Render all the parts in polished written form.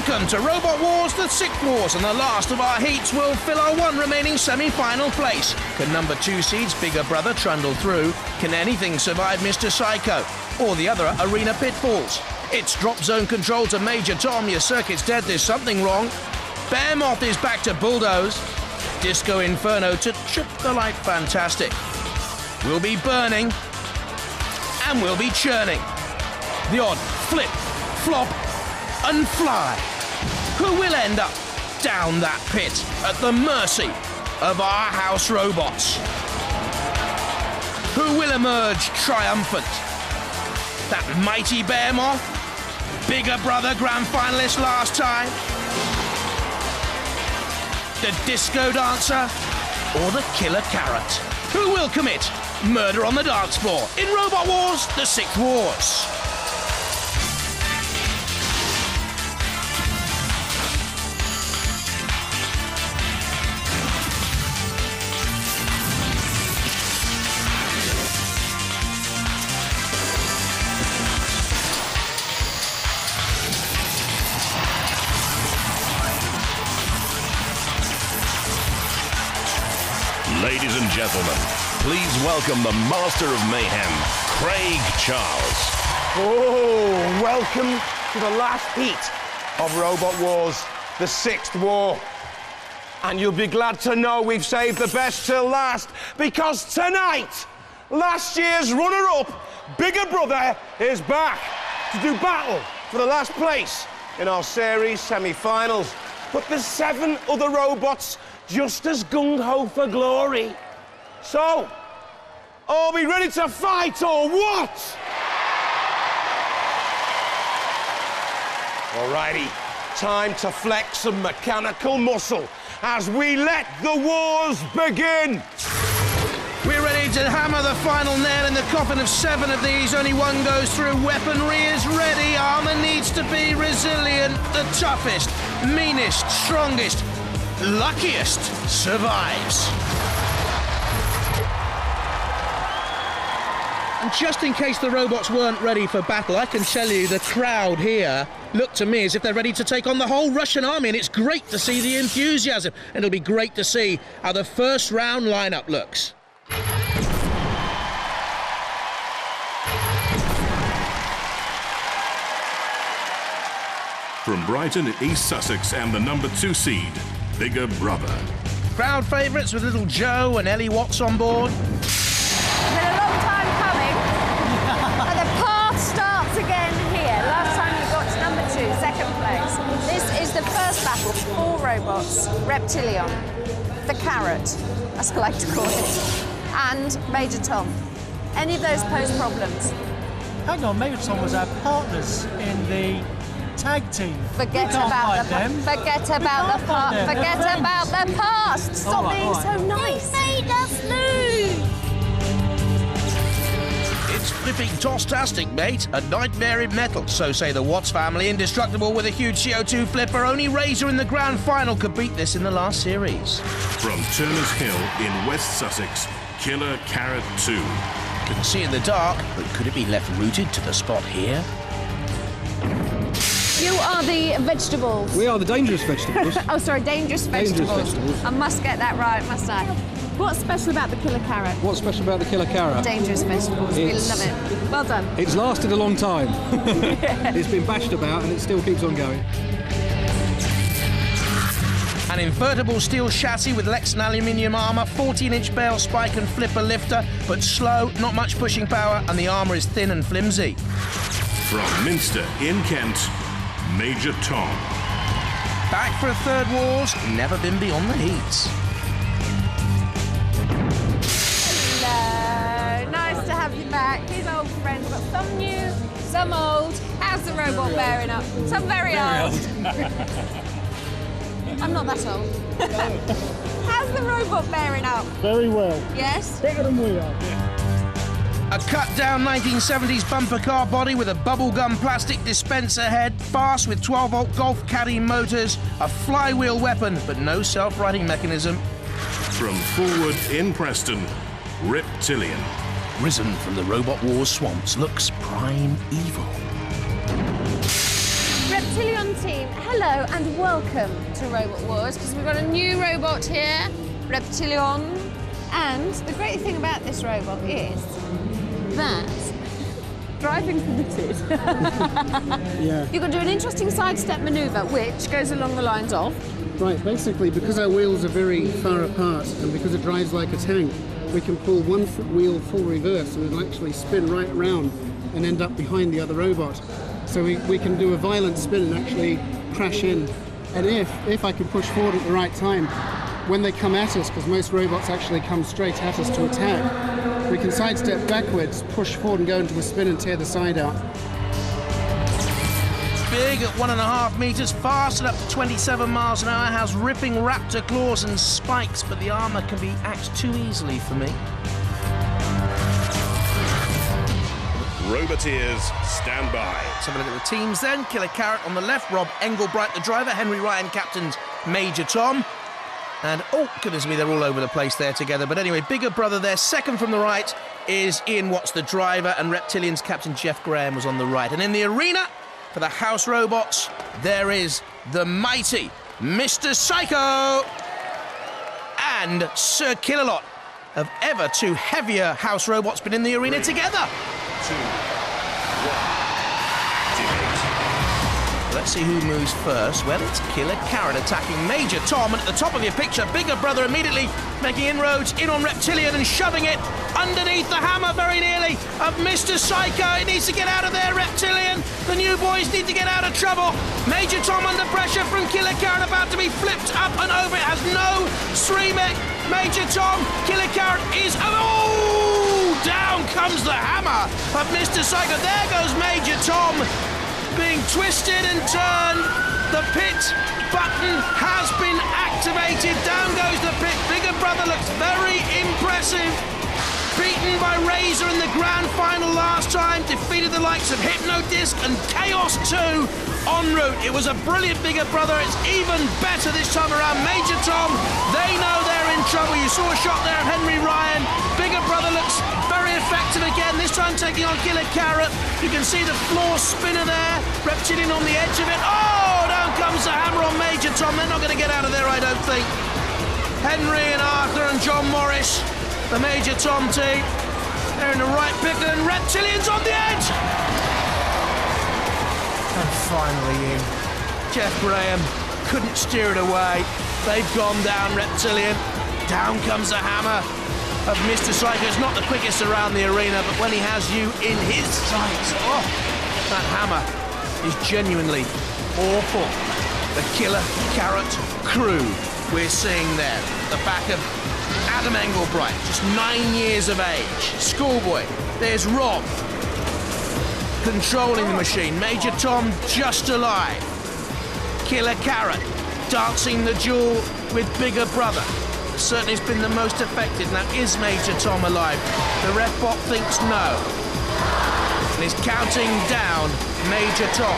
Welcome to Robot Wars, the 6th Wars, and the last of our heats will fill our one remaining semi-final place. Can number 2 seeds Bigger Brother trundle through? Can anything survive Mr. Psycho? Or the other arena pitfalls? It's drop zone control to Major Tom, your circuit's dead, there's something wrong. Bear Moth is back to bulldoze. Disco Inferno to trip the light fantastic. We'll be burning, and we'll be churning. The odd flip, flop, and fly. Who will end up down that pit at the mercy of our house robots? Who will emerge triumphant? That mighty Bear Moth? Bigger Brother grand finalist last time? The disco dancer? Or the killer carrot? Who will commit murder on the dance floor in Robot Wars, the 6th Wars? Ladies and gentlemen, please welcome the Master of Mayhem, Craig Charles. Oh, welcome to the last heat of Robot Wars, the 6th War. And you'll be glad to know we've saved the best till last, because tonight, last year's runner-up, Bigger Brother, is back to do battle for the last place in our series semi-finals. But there's 7 other robots just as gung-ho for glory. So, are we ready to fight or what? Alrighty, time to flex some mechanical muscle as we let the wars begin. We're ready to hammer the final nail in the coffin of 7 of these. Only one goes through. Weaponry is ready. Armor needs to be resilient. The toughest, meanest, strongest, luckiest survives. And just in case the robots weren't ready for battle, I can tell you the crowd here look to me as if they're ready to take on the whole Russian army, and it's great to see the enthusiasm. And it'll be great to see how the first round lineup looks. From Brighton in East Sussex and the number 2 seed, Bigger Brother. Crowd favourites with little Joe and Ellie Watts on board. It's been a long time coming, and the path starts again here. Last time you got to number 2, second place. This is the first battle, 4 robots, Reptilion, the Carrot, as I like to call it, and Major Tom. Any of those pose problems? Hang on, Major Tom was our partners in the tag team. Forget about the past. Stop being so nice. He made us lose. It's flipping toss-tastic, mate. A nightmare in metal, so say the Watts family. Indestructible with a huge CO2 flipper. Only Razor in the grand final could beat this in the last series. From Turner's Hill in West Sussex, Killer Carrot 2. Couldn't see in the dark, but could it be left rooted to the spot here? You are the vegetables. We are the dangerous vegetables. Oh, sorry, dangerous vegetables. Dangerous vegetables. I must get that right, must I? What's special about the Killer Carrot? What's special about the Killer Carrot? Dangerous vegetables. We love it. Well done. It's lasted a long time. It's been bashed about and it still keeps on going. An invertible steel chassis with Lexan aluminium armour, 14-inch bale spike and flipper lifter, but slow, not much pushing power, and the armour is thin and flimsy. From Minster in Kent, Major Tom. Back for a 3rd Wars, never been beyond the heats. Hello, nice to have you back. These old friends, but some new, some old. How's the robot bearing up? Some very old. I'm not that old. How's the robot bearing up? Very well. Yes? Better than we are. A cut-down 1970s bumper car body with a bubblegum plastic dispenser head, fast with 12-volt Golf Caddy motors, a flywheel weapon, but no self-righting mechanism. From Fulwood in Preston, Reptilion. Risen from the Robot Wars swamps, looks prime evil. Reptilion Reptilion team, hello and welcome to Robot Wars, because we've got a new robot here, Reptilion. And the great thing about this robot is that driving permitted. Yeah. You can do an interesting sidestep manoeuvre, which goes along the lines of. Right, basically, because our wheels are very far apart and because it drives like a tank, we can pull one wheel full reverse and it'll actually spin right around and end up behind the other robot. So we can do a violent spin and actually crash in. And if I can push forward at the right time, when they come at us, because most robots actually come straight at us to attack, we can sidestep backwards, push forward and go into a spin and tear the side out. Big at 1.5 meters, fast at up to 27 miles an hour, has ripping raptor claws and spikes, but the armor can be axed too easily for me. Roboteers, stand by. Let's have a look at the teams then. Killer Carrot on the left, Rob Engelbright the driver, Henry Ryan captains Major Tom. And, oh, goodness me, they're all over the place there together. But anyway, bigger brother there, second from the right, is Ian Watts, the driver, and Reptilian's captain Jeff Graham was on the right. And in the arena, for the house robots, there is the mighty Mr. Psycho and Sir Killalot. Have ever two heavier house robots been in the arena together? 2, 1. Let's see who moves first. Well, it's Killer Carrot attacking Major Tom, and at the top of your picture, bigger brother immediately making inroads in on Reptilian and shoving it underneath the hammer very nearly of Mr. Psycho. It needs to get out of there, Reptilian. The new boys need to get out of trouble. Major Tom under pressure from Killer Carrot, about to be flipped up and over. It has no streamer. Major Tom, Killer Carrot is... Oh! Down comes the hammer of Mr. Psycho. There goes Major Tom, being twisted and turned. The pit button has been activated. Down goes the pit. Bigger brother looks very impressive. Beaten by Razor in the grand final last time. Defeated the likes of Hypnodisc and Chaos 2 en route. It was a brilliant bigger brother. It's even better this time around. Major Tom, they know they're in trouble. You saw a shot there of Henry Ryan. Bigger brother looks very effective again, this time taking on Killer Carrot. You can see the floor spinner there. Reptilian on the edge of it. Oh, down comes the hammer on Major Tom. They're not going to get out of there, I don't think. Henry and Arthur and John Morris, the Major Tom team. They're in the right pickle and Reptilian's on the edge. And finally in. Jeff Graham couldn't steer it away. They've gone down, Reptilian. Down comes the hammer of Mr. Psycho. It's not the quickest around the arena, but when he has you in his sights, oh, that hammer is genuinely awful. The Killer Carrot crew we're seeing there. The back of Adam Engelbright, just 9 years of age. Schoolboy. There's Rob controlling the machine. Major Tom just alive. Killer Carrot dancing the duel with bigger brother. Certainly has been the most effective. Now, is Major Tom alive? The ref bot thinks no. And is counting down Major Tom,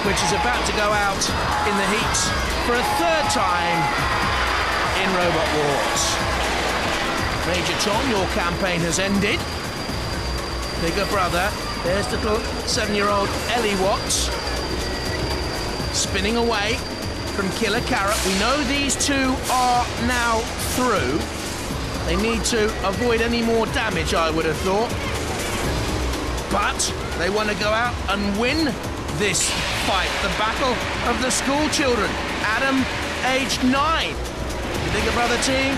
which is about to go out in the heats for a third time in Robot Wars. Major Tom, your campaign has ended. Bigger brother, there's little 7-year-old Ellie Watts spinning away from Killer Carrot. We know these two are now through. They need to avoid any more damage, I would have thought. But they want to go out and win this fight, the battle of the school children. Adam, aged 9. The bigger brother team,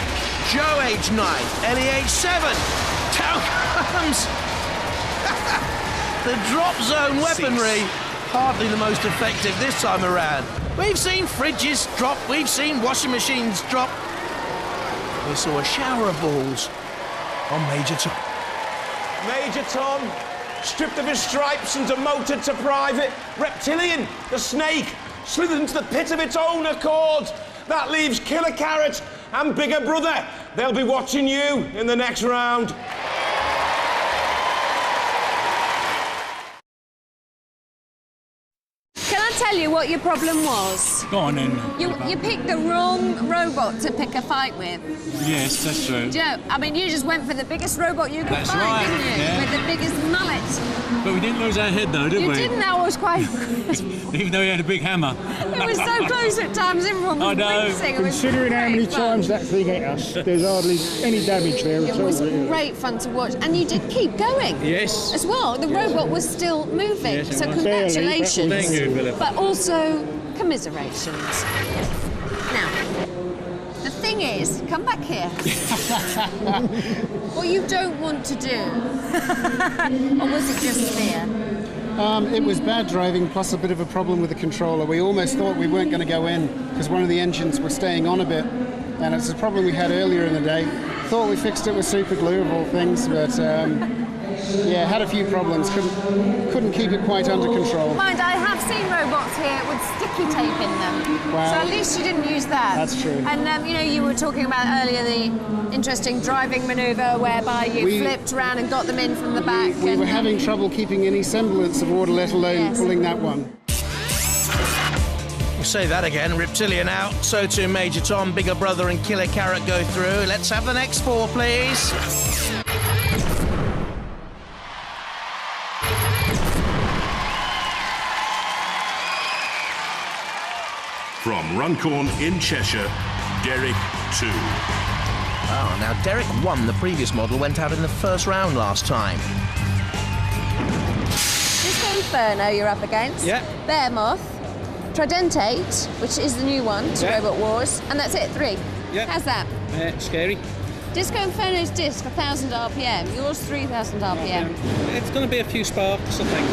Joe, aged 9. Ellie, aged 7. Down comes the drop zone weaponry. Hardly the most effective this time around. We've seen fridges drop, we've seen washing machines drop. We saw a shower of balls on Major Tom. Major Tom, stripped of his stripes and demoted to private. Reptilian, the snake, slithered into the pit of its own accord. That leaves Killer Carrot and Bigger Brother. They'll be watching you in the next round. Can I tell you what your problem was? Go on then. You picked the wrong robot to pick a fight with. Yes, that's true. Joe, I mean, you just went for the biggest robot you could That's find, right, didn't you? yeah. With the biggest mullet. But we didn't lose our head though, did You we? didn't, that was quite... Even though he had a big hammer. It was so close at times, everyone was I know. wincing. It was Considering how many great fun. times that thing hit us, there's hardly any damage there at It all. was really. great fun to watch, and you did keep going. Yes. As well, the robot was still moving. Yes, it so was. congratulations. Thank you, Philip. But also commiserations. Now, the thing is, come back here. What you don't want to do, or was it just fear? It was bad driving plus a bit of a problem with the controller. We almost thought we weren't going to go in because one of the engines was staying on a bit, and it's a problem we had earlier in the day. Thought we fixed it with super glue of all things, but yeah, had a few problems. Couldn't keep it quite under control. Mind, I have seen robots here with sticky tape in them. Wow. So at least you didn't use that. That's true. And you know, you were talking about earlier the interesting driving manoeuvre whereby you flipped around and got them in from the back. We were having trouble keeping any semblance of order, let alone pulling that one. We'll say that again. Reptilian out. So too Major Tom, Bigger Brother and Killer Carrot go through. Let's have the next four, please. From Runcorn in Cheshire, Derek 2. Oh, now Derek won the previous model, went out in the first round last time. Disco Inferno you're up against. Yeah. Bearmoth. Tridentate, which is the new one to Yeah. Robot Wars. And that's it, 3. Yeah. How's that? Scary. Disco Inferno's disc, 1,000 RPM. Yours, 3,000 RPM. It's going to be a few sparks, I think.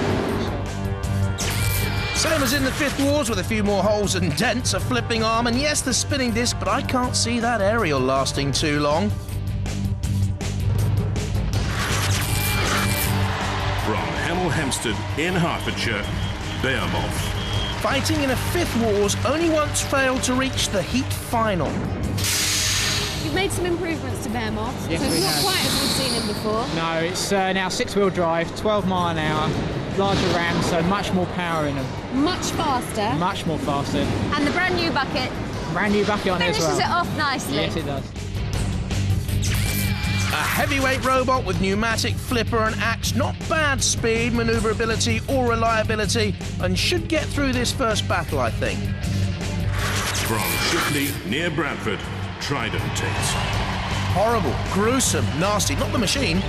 Same as in the fifth wars with a few more holes and dents, a flipping arm, and yes, the spinning disc, but I can't see that aerial lasting too long. From Hemel Hempstead in Hertfordshire, Behemoth. Fighting in a fifth wars, only once failed to reach the heat final. You've made some improvements to Bearmoth, Yes, so it's we not have. quite as we've seen him before. No, it's now 6-wheel drive, 12 mile an hour, larger RAM, so much more power in them, Much faster. much more faster. And the brand new bucket Brand new bucket on it as finishes well. it off nicely. Yes, it does. A heavyweight robot with pneumatic flipper and axe, not bad speed, manoeuvrability or reliability, and should get through this first battle, I think. From Shipley near Bradford, Tridentate. Horrible, gruesome, nasty, not the machine.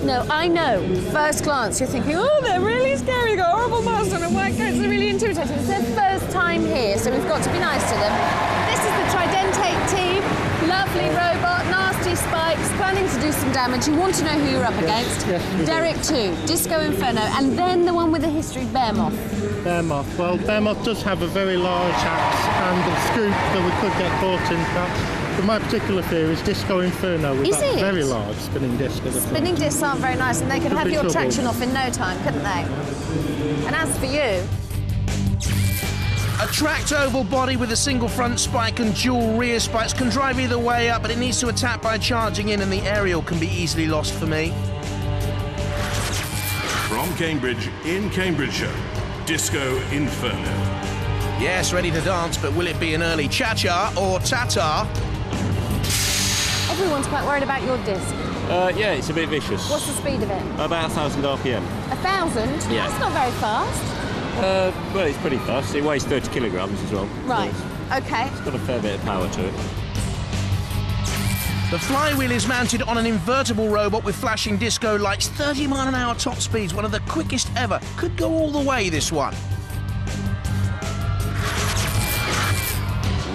No, I know. First glance, you're thinking, oh, they're really scary. They've got horrible masks on and white coats. They're really intimidating. It's their first time here, so we've got to be nice to them. This is the Tridentate team. Lovely robot, nasty spikes, planning to do some damage. You want to know who you're up against. Yes, we Derek 2, Disco Inferno, and then the one with the history, Bearmoth. Bearmoth. Well, Bearmoth does have a very large axe and a scoop that we could get caught in that. But my particular fear is Disco Inferno with Is that it? very large spinning disc at the front. Spinning discs aren't very nice, and they could Could have be your trouble. traction off in no time, couldn't they? And as for you, A tracked oval body with a single front spike and dual rear spikes can drive either way up, but it needs to attack by charging in, and the aerial can be easily lost for me. From Cambridge in Cambridgeshire, Disco Inferno. Yes, ready to dance, but will it be an early cha-cha or ta-ta? everyone's quite worried about your disc. Yeah, it's a bit vicious. What's the speed of it? About 1,000 RPM. 1,000? Yeah. That's not very fast. Well, it's pretty fast. It weighs 30 kilograms as well. Right, okay. It's got a fair bit of power to it. The flywheel is mounted on an invertible robot with flashing disco lights, 30-mile-an-hour top speeds, one of the quickest ever. Could go all the way, this one.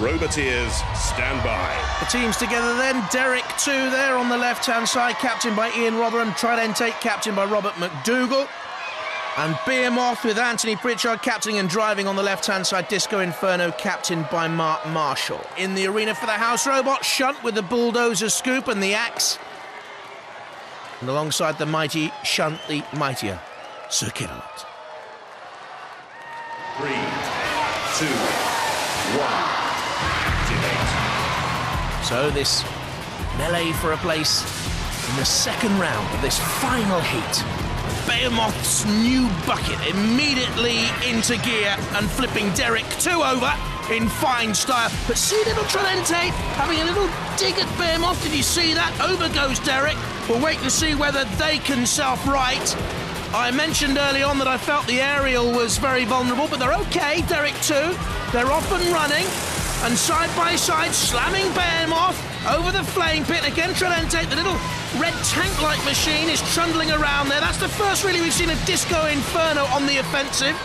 Roboteers, stand by. The team's together then. Derek 2 there on the left-hand side, captained by Ian Rotherham. Tridentate, captained by Robert McDougall. And Behemoth with Anthony Pritchard captaining and driving on the left-hand side. Disco Inferno captained by Mark Marshall. In the arena for the house robot, Shunt with the bulldozer scoop and the axe. And alongside the mighty Shunt, the mightier Sir Kitterlot. 3, 2, 1. Activate. So this melee for a place in the second round of this final heat. Behemoth's new bucket immediately into gear and flipping Derek 2 over in fine style. But see little Tridente having a little dig at Behemoth. Did you see that? Over goes Derek. We'll wait and see whether they can self-right. I mentioned early on that I felt the aerial was very vulnerable, but they're okay. Derek 2, they're off and running. And side by side, slamming Behemoth over the flame pit. Again, Tridente, the little red tank-like machine, is trundling around there. That's the first really we've seen of Disco Inferno on the offensive.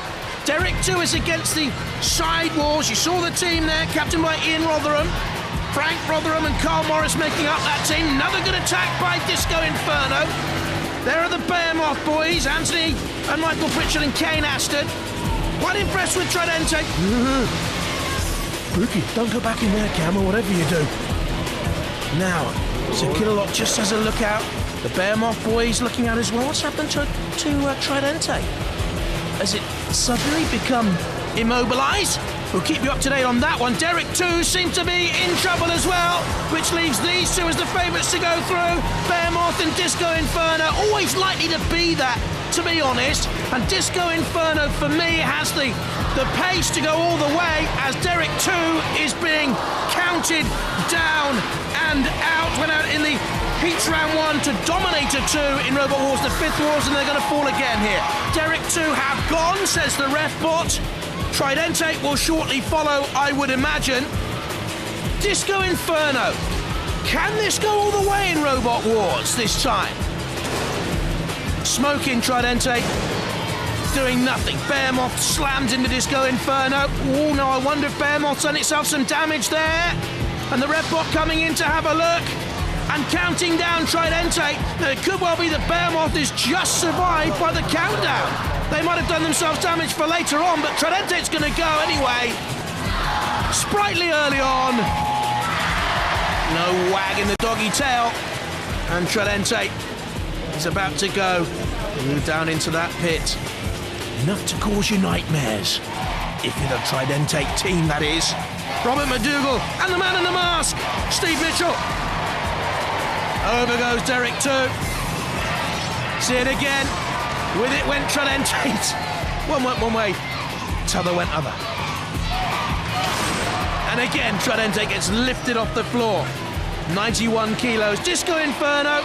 Derek 2 is against the side walls. You saw the team there, captained by Ian Rotherham. Frank Rotherham and Carl Morris making up that team. Another good attack by Disco Inferno. There are the Behemoth boys, Anthony and Michael Pritchard and Kane Aston. Quite impressed with Tridente. Brookie, don't go back in there, Cam, or whatever you do. Now, so Killalot just has a look out. The Behemoth boys looking out as well. What's happened to Tridente? Has it suddenly become immobilised? We'll keep you up to date on that one. Derek 2 seems to be in trouble as well, which leaves these two as the favourites to go through. Behemoth and Disco Inferno, always likely to be that, to be honest. And Disco Inferno, for me, has the pace to go all the way as Derek 2 is being counted down and out. Went out in the Heats round 1 to Dominator 2 in Robot Wars, the 5th Wars, and they're going to fall again here. Derek 2 have gone, says the ref bot. Tridente will shortly follow, I would imagine. Disco Inferno. Can this go all the way in Robot Wars this time? Smoking Tridente. Doing nothing. Behemoth slammed into Disco Inferno. Oh, no, I wonder if Behemoth's done itself some damage there. And the ref bot coming in to have a look and counting down Tridente. Now, it could well be that Behemoth is just survived by the countdown. They might have done themselves damage for later on, but Tridente's going to go anyway. Sprightly early on. No wag in the doggy tail. And Tridente is about to go down into that pit. Enough to cause you nightmares. If you're the Tridente team, that is. Robert McDougall and the man in the mask, Steve Mitchell. Over goes Derek 2. See it again. With it went Tridente. One went one way, t'other went other. And again, Tridente gets lifted off the floor. 91 kilos. Disco Inferno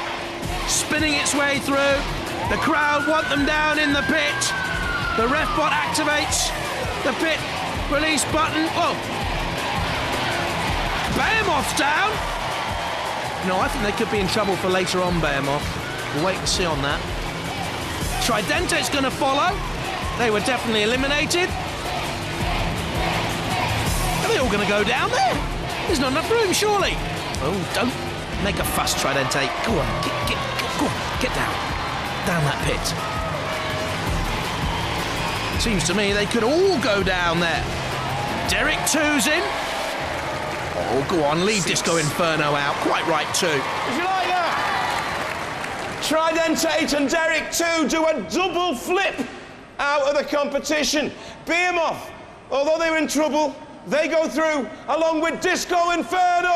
spinning its way through. The crowd want them down in the pit. The ref bot activates the pit release button. Oh! Behemoth's down. No, I think they could be in trouble for later on, Behemoth. We'll wait and see on that. Tridente's going to follow. They were definitely eliminated. Are they all going to go down there? There's not enough room, surely. Oh, don't make a fuss, Tridente. Go on, go on, get down. Down that pit. Seems to me they could all go down there. Derek 2's in. Oh, go on, leave Disco Inferno out. Quite right, too. If you like that. Tridente and Derek 2 do a double flip out of the competition. Behemoth, although they were in trouble, they go through along with Disco Inferno.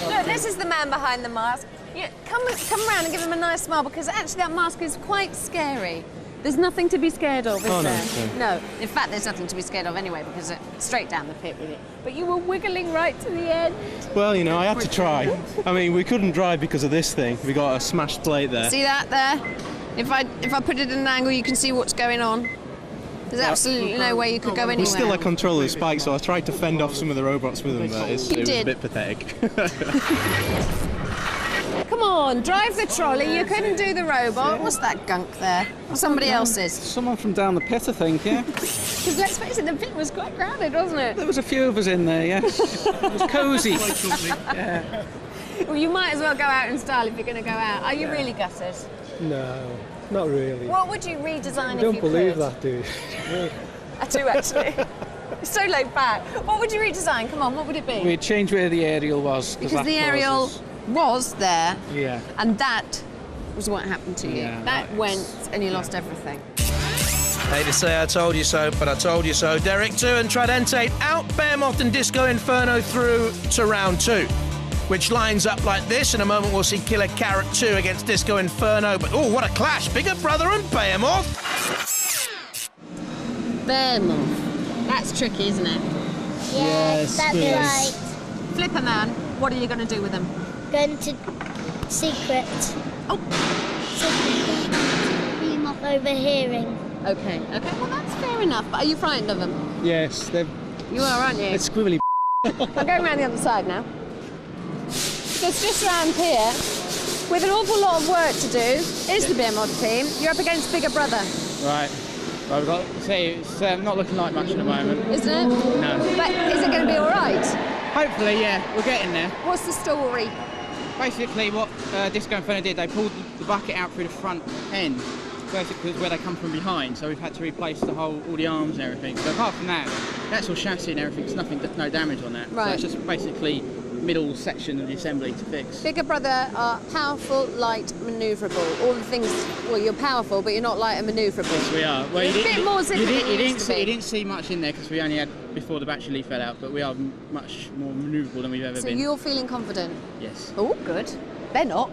Look, this is the man behind the mask. Yeah, come around and give him a nice smile, because actually that mask is quite scary. There's nothing to be scared of, is there? No. In fact, there's nothing to be scared of anyway, because it's straight down the pit with it. But you were wiggling right to the end. Well, you know, I had to try. I mean, we couldn't drive because of this thing. We got a smashed plate there. See that there? If I put it at an angle, you can see what's going on. There's absolutely no way you could go anywhere. We still had control of the spike, so I tried to fend off some of the robots with them, but it was a bit pathetic. Come on, drive the trolley. You couldn't do the robot. What's that gunk there? Somebody else's. Someone from down the pit, I think, yeah. Because let's face it, the pit was quite crowded, wasn't it? There was a few of us in there, yes. It was cosy. Yeah. Well, you might as well go out in style if you're going to go out. Are you really gutted? No, not really. What would you redesign if you could? I don't believe that, do you? I do, actually. It's so laid back. What would you redesign? Come on, what would it be? We'd change where the aerial was. Because the aerial was there. Yeah. And that was what happened to you. Yeah, that went and you lost everything. Hate to say I told you so, but I told you so. Derek 2 and Tridentate out, Behemoth and Disco Inferno through to round 2, which lines up like this. In a moment we'll see Killer Carrot 2 against Disco Inferno, but oh, what a clash. Bigger Brother and Behemoth. Behemoth. That's tricky, isn't it? Yes, that's right. Flipper Man, what are you going to do with them? Going to secret. Oh. Secret. Behemoth overhearing. Okay, well that's fair enough, but are you frightened of them? Yes, they're... You are, aren't you? They're squibbly. I'm going around the other side now. Because just around here, with an awful lot of work to do, is the Behemoth team. You're up against Bigger Brother. Right. Well, we've got to say it's not looking like much at the moment. Isn't it? No. But is it going to be all right? Hopefully, yeah. We're getting there. What's the story? Basically, what Disco Inferno did, they pulled the bucket out through the front end. Basically, where they come from behind, so we've had to replace all the arms and everything. So apart from that, the actual chassis and everything, there's nothing, no damage on that. Right. So it's just basically middle section of the assembly to fix. Bigger Brother are powerful, light, manoeuvrable. All the things, well, you're powerful, but you're not light and manoeuvrable. Yes, we are. Well, you're a bit more zippy than you used to be. You didn't see much in there because we only had before the battery leaf fell out, but we are much more manoeuvrable than we've ever been. So you're feeling confident? Yes. Oh, good. They're not.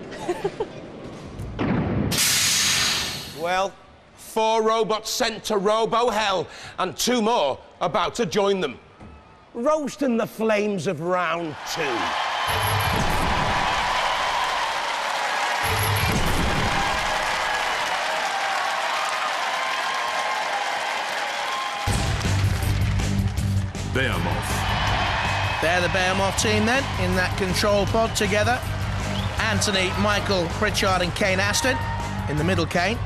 Well, 4 robots sent to Robo Hell, and 2 more about to join them. Roasting the flames of round 2. Behemoth. They're the Behemoth team then, in that control pod together. Anthony, Michael, Pritchard and Kane Aston. In the middle, Kane.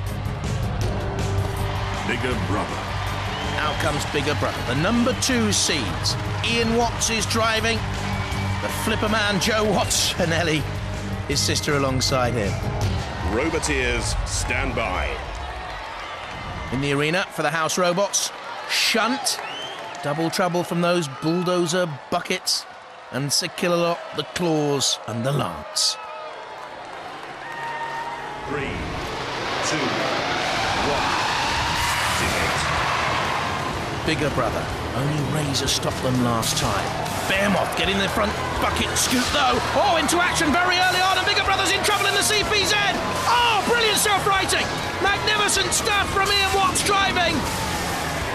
Bigger Brother. Out comes Bigger Brother. The number 2 seeds. Ian Watts is driving. The flipper man, Joe Watts, and Ellie, his sister, alongside him. Roboteers, stand by. In the arena for the house robots, Shunt. Double trouble from those bulldozer buckets. And Sir Killalot, the claws and the lance. 3, 2, 1. Bigger Brother. Only Razor stopped them last time. Behemoth getting the front bucket scoop though. Oh, into action very early on, and Bigger Brother's in trouble in the CPZ. Oh, brilliant self-righting. Magnificent stuff from Ian Watts driving.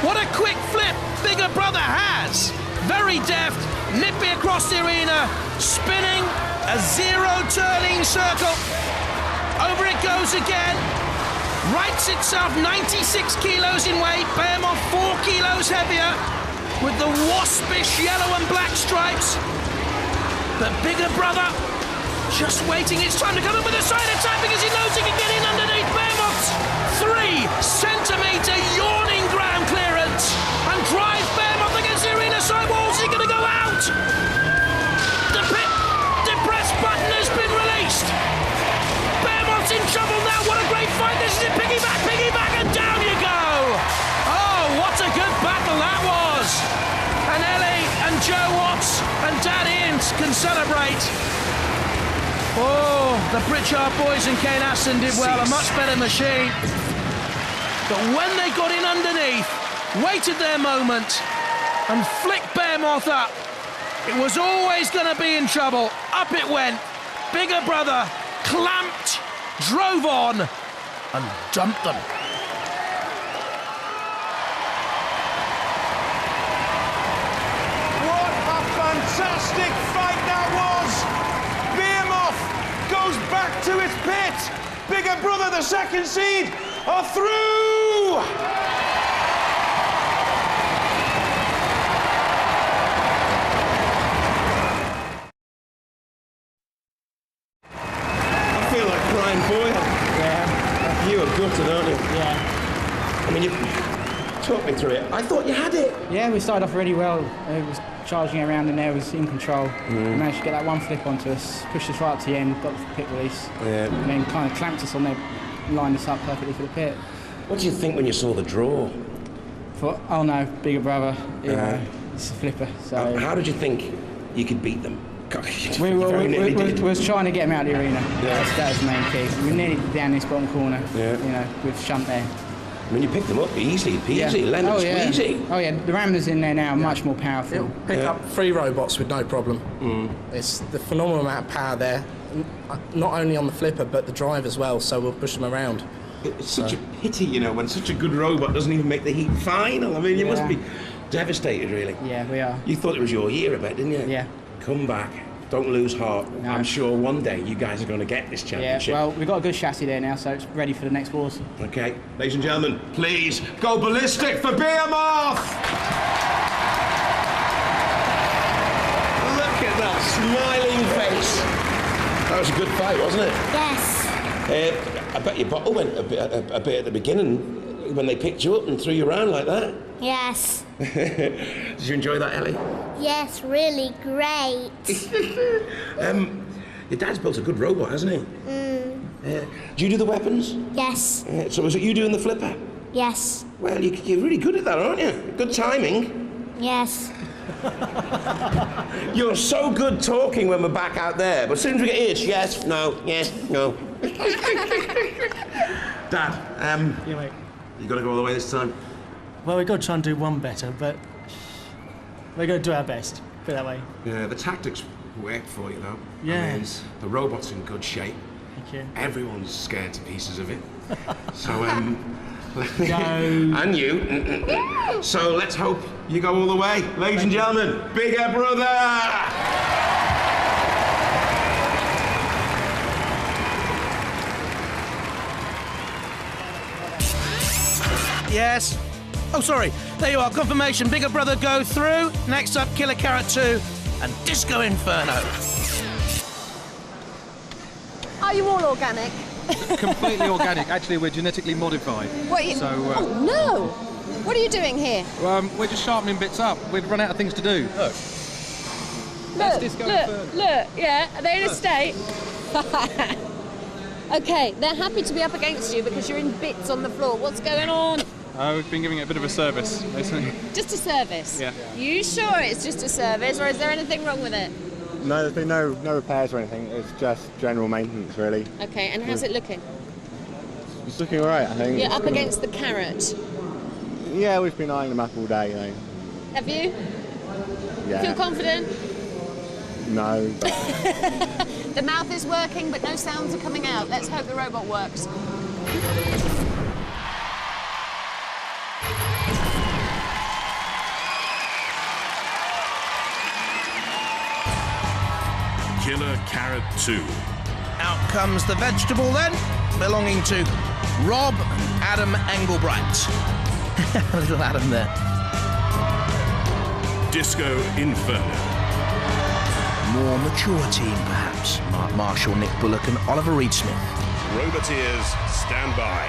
What a quick flip Bigger Brother has. Very deft, nippy across the arena, spinning a 0-turning circle. Over it goes again. Rights itself 96 kilos in weight, Behemoth 4 kilos heavier, with the waspish yellow and black stripes. But Bigger Brother just waiting, it's time to come in with a side attack because he knows he can get in underneath Behemoth's 3-centimetre yawning ground clearance and drive Behemoth against the arena sidewalls. Is he going to go out? The depressed button has been released. Behemoth's in trouble now. What a great fight. This is it. Piggyback, and down you go. Oh, what a good battle that was. And Ellie and Joe Watts and Dad Ian can celebrate. Oh, the Pritchard boys and Kane Aston did well. A much better machine. But when they got in underneath, waited their moment and flicked Behemoth up, it was always going to be in trouble. Up it went. Bigger Brother clamped, drove on, and dumped them. What a fantastic fight that was! Behemoth goes back to its pit. Bigger Brother, the second seed, are through! I feel like crying boy. Yeah. You are gutted, aren't you? Yeah. I mean, you talk me through it. I thought you had it. Yeah, we started off really well. It was charging around in there, was in control. We managed to get that one flip onto us, pushed us right up to the end, got the pit release, and then kind of clamped us on there, lined us up perfectly for the pit. What did you think when you saw the draw? Thought, oh no, Bigger Brother, you know, it's a flipper. So how did you think you could beat them? We was trying to get them out of the arena. That was the main key. We were nearly down this bottom corner, you know, with Shunt there. I mean, you pick them up easy peasy, lemon squeezy. Oh yeah, the Ramblers in there now are much more powerful. It'll pick up 3 robots with no problem. It's the phenomenal amount of power there, not only on the flipper but the drive as well, so we'll push them around. It's such a pity, you know, when such a good robot doesn't even make the heat final. I mean, you must be devastated, really. Yeah, we are. You thought it was your year, I bet, didn't you? Yeah. Come back. Don't lose heart. No. I'm sure one day you guys are going to get this championship. Yeah, well, we've got a good chassis there now, so it's ready for the next wars. Okay, ladies and gentlemen, please go ballistic for Behemoth! Look at that smiling face. That was a good fight, wasn't it? Yes. I bet your bottle went a bit at the beginning when they picked you up and threw you around like that. Yes. Did you enjoy that, Ellie? Yes, really great. Your dad's built a good robot, hasn't he? Do you do the weapons? Yes. So was it you doing the flipper? Yes. Well, you're really good at that, aren't you? Good timing. Yes. You're so good talking when we're back out there, but as soon as we get here, it's yes, no, yes, no. Dad, Yeah, mate. you got to go all the way this time? Well, we've got to try and do one better, but we're going to do our best. Put it that way. Yeah, the tactics worked for you, though. Yes. I mean, the robot's in good shape. Thank you. Everyone's scared to pieces of it. So, Go. And you. So let's hope you go all the way. Ladies and gentlemen, bigger brother! Yes. Oh, sorry. There you are. Confirmation. Bigger Brother go through. Next up, Killer Carrot 2 and Disco Inferno. Are you all organic? Completely organic. Actually, we're genetically modified. What? You, so, oh, no. What are you doing here? We're just sharpening bits up. We've run out of things to do. Look, yeah, are they in a state? Okay, they're happy to be up against you because you're in bits on the floor. What's going on? We've been giving it a bit of a service, basically. Just a service? Yeah. You sure it's just a service, or is there anything wrong with it? No, there's been no repairs or anything. It's just general maintenance, really. Okay, and how's it looking? It's looking all right, I think. You're up against the Carrot. Yeah, we've been eyeing them up all day, you know. Have you? Yeah. Feel confident? No. The mouth is working, but no sounds are coming out. Let's hope the robot works. Killer Carrot 2. Out comes the vegetable then, belonging to Rob and Adam Engelbright. Little Adam there. Disco Inferno. More mature team, perhaps. Mark Marshall, Nick Bullock and Oliver Reed-Smith. Roboteers, stand by.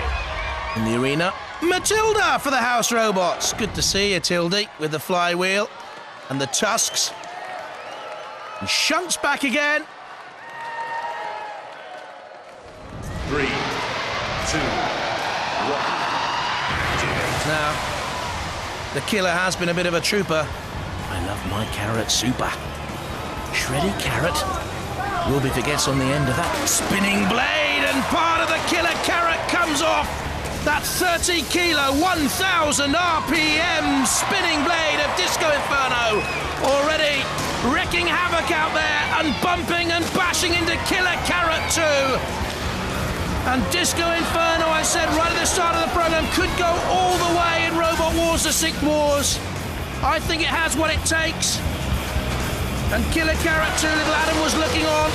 In the arena, Matilda for the House Robots. Good to see you, Tildy, with the flywheel and the tusks. And Shunk's back again. 3, 2, 1. Now, the killer has been a bit of a trooper. I love my carrot super. Shreddy carrot. Ruby forgets on the end of that spinning blade, and part of the killer carrot comes off. That 30 kilo, 1,000 RPM spinning blade of Disco Inferno already wreaking havoc out there and bumping and bashing into Killer Carrot 2. And Disco Inferno, I said right at the start of the program, could go all the way in Robot Wars the Sick Wars. I think it has what it takes. And Killer Carrot 2, little Adam was looking on,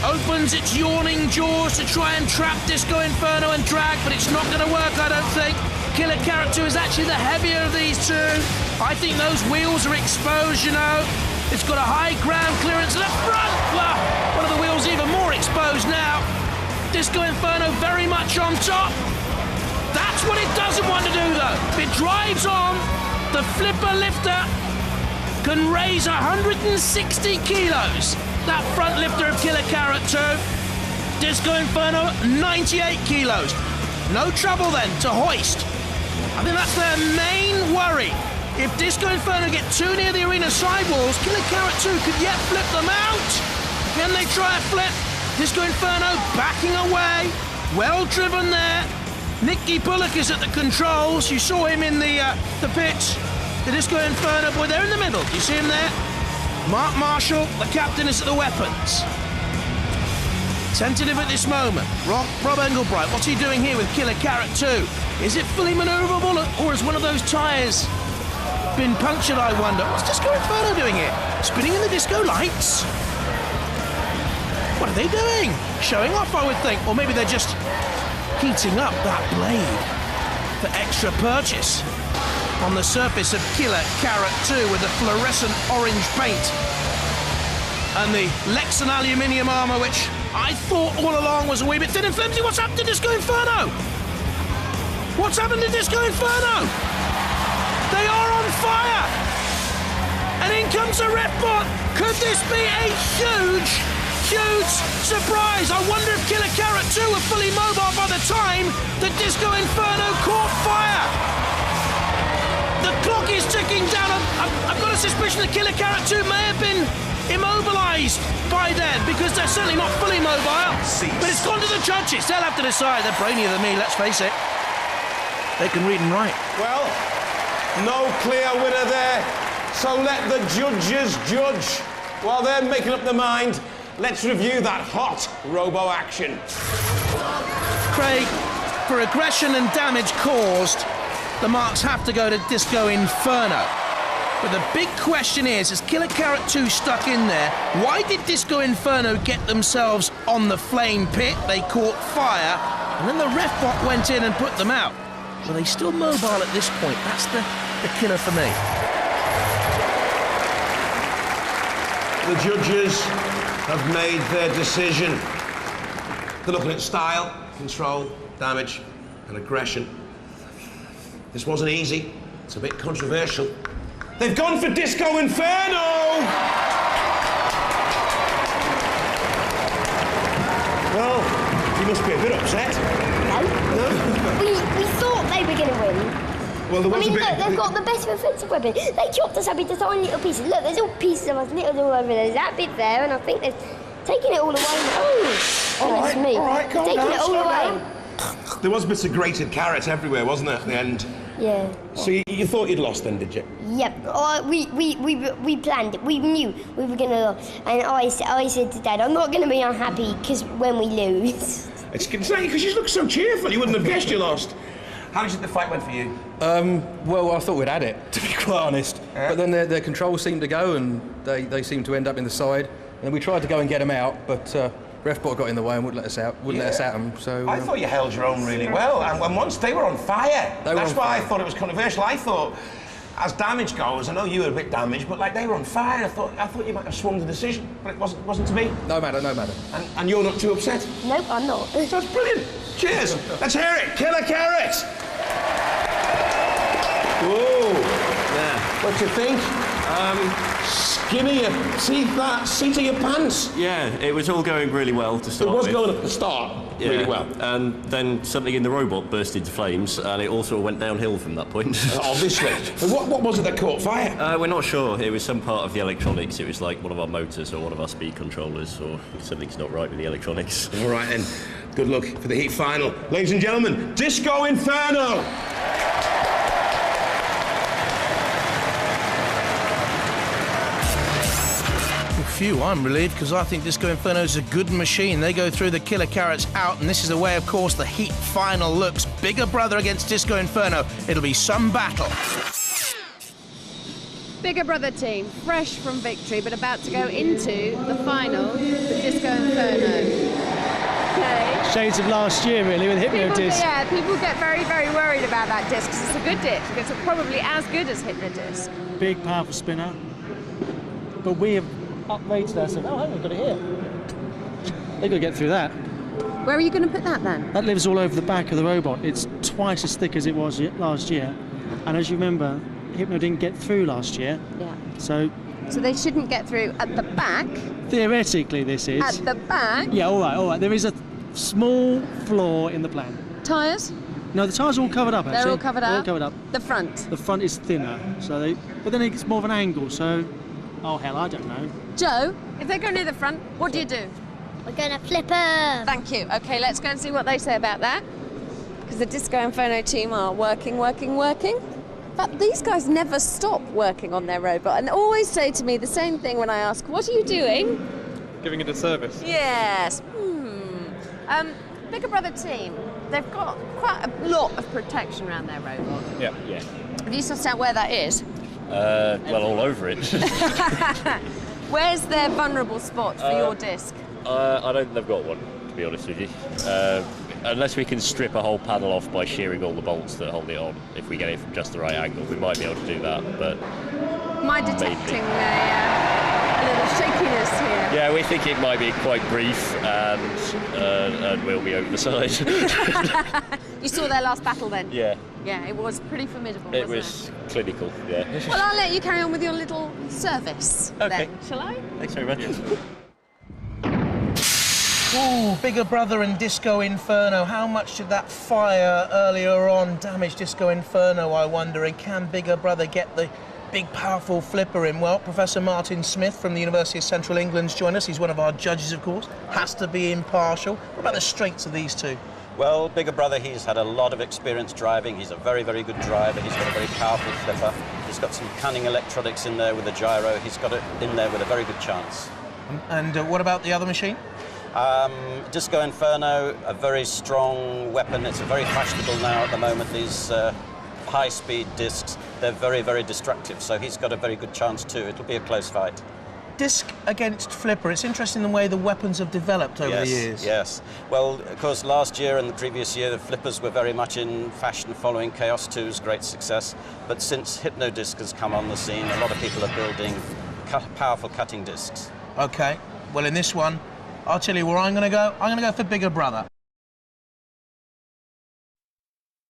opens its yawning jaws to try and trap Disco Inferno and drag, but it's not going to work, I don't think. Killer Carrot 2 is actually the heavier of these two. I think those wheels are exposed, you know. It's got a high ground clearance at the front. Well, one of the wheels even more exposed now. Disco Inferno very much on top. That's what it doesn't want to do, though. It drives on. The flipper lifter can raise 160 kilos. That front lifter of Killer Carrot 2. Disco Inferno, 98 kilos. No trouble then to hoist. I think that's their main worry. If Disco Inferno get too near the arena sidewalls, Killer Carrot 2 could yet flip them out. Can they try a flip? Disco Inferno backing away. Well driven there. Nicky Bullock is at the controls. You saw him in the pits. The Disco Inferno boy, they're in the middle. You see him there? Mark Marshall, the captain, is at the weapons. Tentative at this moment. Rob Englebright, what's he doing here with Killer Carrot 2? Is it fully manoeuvrable, or has one of those tyres been punctured, I wonder? What's Disco Inferno doing here? Spinning in the disco lights? What are they doing? Showing off, I would think. Or maybe they're just heating up that blade for extra purchase on the surface of Killer Carrot 2 with the fluorescent orange paint and the Lexan aluminium armour, which I thought all along was a wee bit thin and flimsy. What's happened to Disco Inferno? What's happened to Disco Inferno? They are on fire! And in comes a ref bot. Could this be a huge surprise? I wonder if Killer Carrot 2 were fully mobile by the time that Disco Inferno caught fire. The clock is ticking down. I've got a suspicion that Killer Carrot 2 may have been immobilised by then, because they're certainly not fully mobile. But it's gone to the judges. They'll have to decide. They're brainier than me, let's face it. They can read and write. Well, no clear winner there, so let the judges judge. While they're making up their mind, let's review that hot robo action. Craig, for aggression and damage caused, the marks have to go to Disco Inferno. But the big question is Killer Carrot 2 stuck in there? Why did Disco Inferno get themselves on the flame pit? They caught fire, and then the ref bot went in and put them out. Were they still mobile at this point? That's the killer for me. The judges have made their decision. They're looking at style, control, damage, and aggression. This wasn't easy. It's a bit controversial. They've gone for Disco Inferno! Well, you must be a bit upset. No. We thought they were going to win. Well, there was look, they've got the best offensive weapon. They chopped us up into tiny little pieces. Look, there's all pieces of us little all over there. There's that bit there, and I think they're taking it all away. Oh, goodness me. All right, calm taking down, it all slow away. down. There was bits of grated carrots everywhere, wasn't there, at the end? Yeah. So you thought you'd lost then, did you? Yep. We planned it. We knew we were going to lose. And I said to Dad, I'm not going to be unhappy because when we lose. It's concerning because you look so cheerful. You wouldn't have guessed you lost. How did you think the fight went for you? Well, I thought we'd had it, to be quite honest. Yeah. But then their controls seemed to go, and they seemed to end up in the side. And we tried to go and get them out, but Refbot got in the way and wouldn't let us out. Wouldn't let us at them. So I thought you held your own really well, and once they were on fire. That's why I thought it was controversial. I thought, as damage goes, I know you were a bit damaged, but like they were on fire. I thought you might have swung the decision, but it wasn't to be. No matter. And you're not too upset? Nope, I'm not. That's brilliant. Cheers. Let's hear it. Killer Carrot. Whoa. Yeah. What do you think? Skinny your teeth, that seat of your pants. Yeah, it was all going really well to start with. It was going at the start really well. And then something in the robot burst into flames, and it also went downhill from that point. Obviously. What was it that caught fire? We're not sure. It was some part of the electronics. It was like one of our motors or one of our speed controllers, or something's not right with the electronics. All right, then. Good luck for the heat final. Ladies and gentlemen, Disco Inferno! Phew, I'm relieved because I think Disco Inferno is a good machine. They go through, the Killer Carrots out, and this is the way, of course, the heat final looks. Bigger Brother against Disco Inferno. It'll be some battle. Bigger Brother team, fresh from victory, but about to go into the final for Disco Inferno. Okay. Shades of last year, really, with Hypnodisc. People get very, very worried about that disc because it's a good disc. It's probably as good as Hypnodisc. Big, powerful spinner. But we have uprated ourselves. Oh, hang on, got it here. They've got to get through that. Where are you going to put that then? That lives all over the back of the robot. It's twice as thick as it was last year. And as you remember, Hypno didn't get through last year. Yeah. So they shouldn't get through at the back. Theoretically, this is. At the back? Yeah, all right. There is a small flaw in the plan. Tyres? No, the tyres are all covered up, actually. They're all covered up? They're all covered up. The front? The front is thinner, but then it's more of an angle, so... Oh, hell, I don't know. Joe, if they go near the front, what do you do? We're going to flip her. Thank you. OK, let's go and see what they say about that. because the Disco Inferno team are working. But these guys never stop working on their robot and always say to me the same thing when I ask, what are you doing? Giving it a service. Yes. Bigger Brother team, they've got quite a lot of protection around their robot. Yeah. Have you sussed out where that is? Well, all over it. Where's their vulnerable spot for your disc? I don't think they've got one, to be honest with you. Unless we can strip a whole panel off by shearing all the bolts that hold it on. If we get it from just the right angle, we might be able to do that, but... Am I detecting a little shakiness here? Yeah, we think it might be quite brief and will be over the side. You saw their last battle then? Yeah. Yeah, it was pretty formidable, It wasn't was clinical, yeah. Well, I'll let you carry on with your little service then, shall I? Thanks very much. Ooh, Bigger Brother and Disco Inferno. How much did that fire earlier on damage Disco Inferno, I wonder? And can Bigger Brother get the big, powerful flipper in? Well, Professor Martin Smith from the University of Central England's joined us. He's one of our judges, of course. Has to be impartial. What about the strengths of these two? Well, Bigger Brother, he's had a lot of experience driving. He's a very, very good driver. He's got a very powerful flipper. He's got some cunning electronics in there with a gyro. He's got it in there with a very good chance. And what about the other machine? Disco Inferno, a very strong weapon. It's very fashionable now at the moment, these high-speed discs. They're very, very destructive, so he's got a very good chance too. It'll be a close fight. Disc against flipper. It's interesting the way the weapons have developed over the years. Yes. Well, of course, last year and the previous year, the flippers were very much in fashion following Chaos 2's great success. But since Hypnodisc has come on the scene, a lot of people are building powerful cutting discs. OK. Well, in this one, I'll tell you where I'm going to go. I'm going to go for Bigger Brother.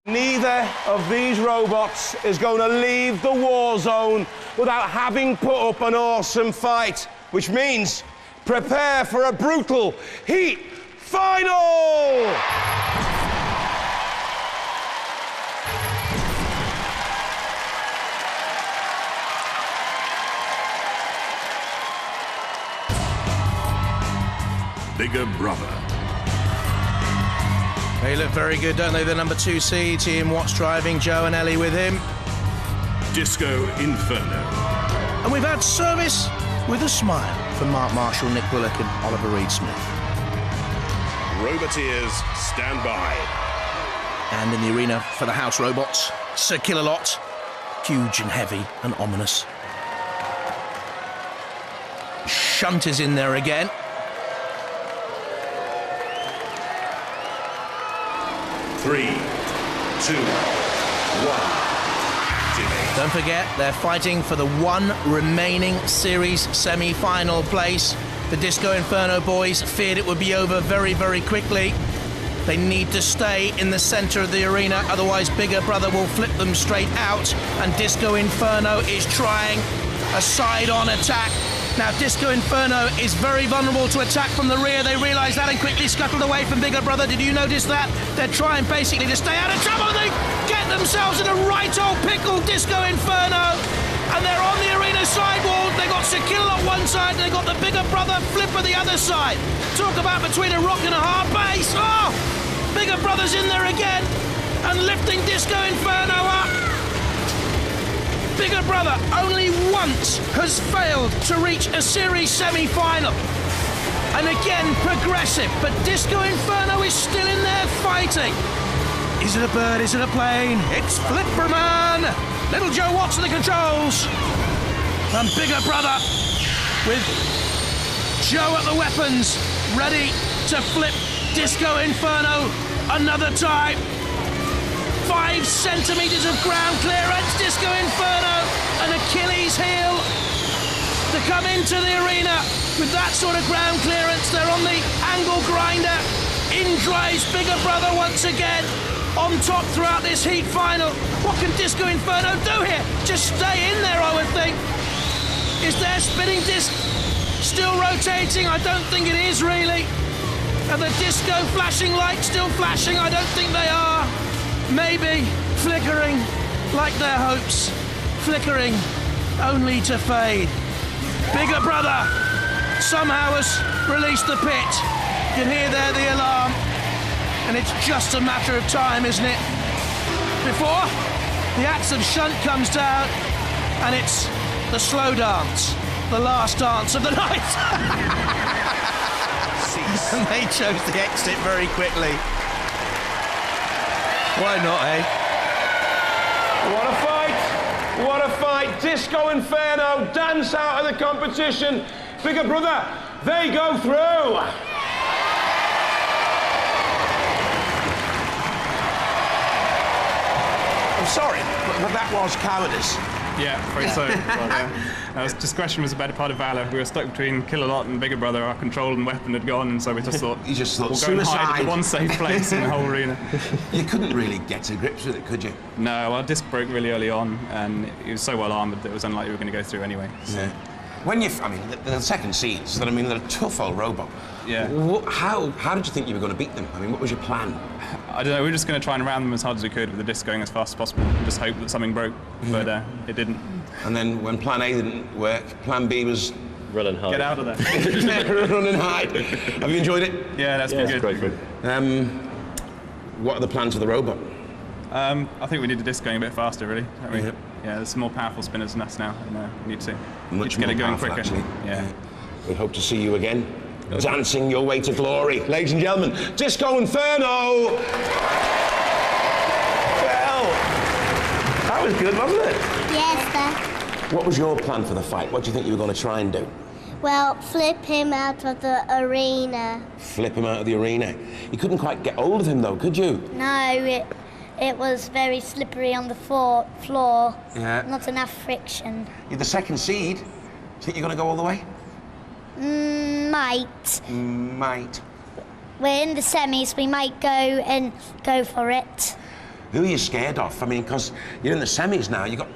Neither of these robots is going to leave the war zone without having put up an awesome fight, which means prepare for a brutal heat final! Bigger Brother. They look very good, don't they? The number 2 seeds, Ian Watts driving, Joe and Ellie with him. Disco Inferno. And we've had service with a smile from Mark Marshall, Nick Willock and Oliver Reed-Smith. Roboteers, stand by. And in the arena for the house robots, Sir Killalot, huge and heavy and ominous. Shunt is in there again. Three, 2, 1. Activate. Don't forget, they're fighting for the one remaining series semi-final place. The Disco Inferno boys feared it would be over very, very quickly. They need to stay in the centre of the arena, otherwise Bigger Brother will flip them straight out. And Disco Inferno is trying a side-on attack. Now, Disco Inferno is very vulnerable to attack from the rear. They realise that and quickly scuttled away from Bigger Brother. Did you notice that? They're trying basically to stay out of trouble. They get themselves in a right old pickle, Disco Inferno. And they're on the arena sidewall. They got Sir Killalot one side and they got the Bigger Brother flipper the other side. Talk about between a rock and a hard place. Oh! Bigger Brother's in there again and lifting Disco Inferno up. Bigger Brother only once has failed to reach a series semi-final. And again, progressive, but Disco Inferno is still in there fighting. Is it a bird? Is it a plane? It's Flipperman! Little Joe Watts at the controls. And Bigger Brother with Joe at the weapons, ready to flip Disco Inferno another time. 5 centimetres of ground clearance, Disco Inferno, an Achilles heel to come into the arena with that sort of ground clearance. They're on the angle grinder. In drives Bigger Brother once again, on top throughout this heat final. What can Disco Inferno do here? Just stay in there, I would think. Is their spinning disc still rotating? I don't think it is, really. Are the disco flashing lights still flashing? I don't think they are. Maybe flickering like their hopes, flickering only to fade. Bigger Brother somehow has released the pit. You can hear there the alarm. and it's just a matter of time, isn't it? Before the axe of shunt comes down, and it's the slow dance, the last dance of the night. And they chose the exit very quickly. Why not, eh? What a fight! What a fight! Disco Inferno dance out of the competition. Bigger brother, they go through. I'm sorry, but that was cowardice. Yeah, afraid so. Discretion was a better part of valour. We were stuck between Kill a Lot and Bigger Brother. Our control and weapon had gone, and so we just thought, you just thought we'll go and hide at the one safe place in the whole arena. You couldn't really get to grips with it, could you? No, our disc broke really early on, and it was so well armoured that it was unlikely we were going to go through anyway. So. Yeah. When you, I mean, the second seeds, they're a tough old robot. Yeah. How did you think you were going to beat them? I mean, what was your plan? I don't know, we were just going to try and ram them as hard as we could with the disc going as fast as possible and just hope that something broke, but it didn't. And then when plan A didn't work, plan B was... Run and hide. Get out of there. Run and hide. Have you enjoyed it? Yeah, that's been good. Great fun. What are the plans for the robot? I think we need the disc going a bit faster, really. Yeah, there's some more powerful spinners than us now, and we need to get it going quicker. Actually. Yeah. We hope to see you again, dancing your way to glory. Ladies and gentlemen, Disco Inferno! Well, that was good, wasn't it? Yes, sir. What was your plan for the fight? What do you think you were going to try and do? Well, flip him out of the arena. Flip him out of the arena? You couldn't quite get hold of him, though, could you? No, it was very slippery on the floor. Yeah. Not enough friction. You're the second seed. Do you think you're going to go all the way? Might. Might. We're in the semis. We might go for it. Who are you scared of? I mean, because you're in the semis now. You've got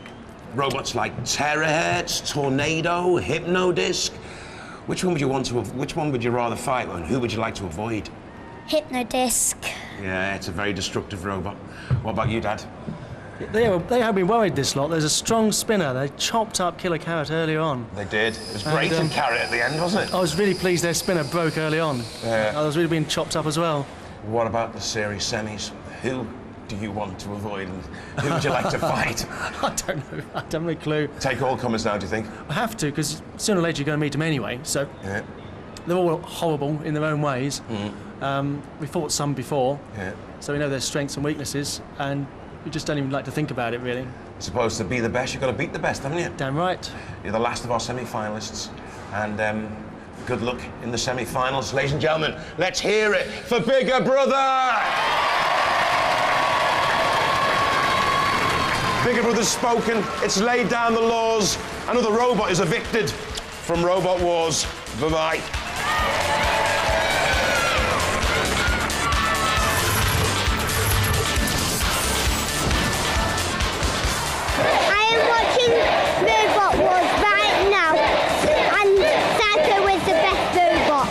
robots like Terahertz, Tornado, Hypnodisc. Which one would you rather fight, and who would you like to avoid? Hypnodisc. Yeah, it's a very destructive robot. What about you, Dad? They have been worried, this lot. There's a strong spinner. They chopped up Killer Carrot early on. They did. It was great in Carrot at the end, wasn't it? I was really pleased their spinner broke early on. Yeah. I was really being chopped up as well. What about the series semis? Who do you want to avoid, and who would you like to fight? I don't know. I don't have a clue. Take all comers now, do you think? I have to, because sooner or later you're going to meet them anyway, so... Yeah. They're all horrible in their own ways. We fought some before, so we know their strengths and weaknesses, and we just don't even like to think about it, really. I suppose to be the best, you've got to beat the best, haven't you? Damn right. You're the last of our semi-finalists, and good luck in the semi-finals. Ladies and gentlemen, let's hear it for Bigger Brother! Bigger Brother's spoken, it's laid down the laws. Another robot is evicted from Robot Wars. Bye-bye. Robot Wars right now, and Psycho is the best robot.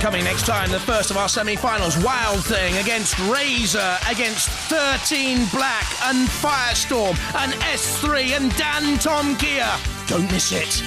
Coming next time, the first of our semi-finals, Wild Thing against Razor, against 13 Black and Firestorm and S3 and Dan Tom Kia. Don't miss it.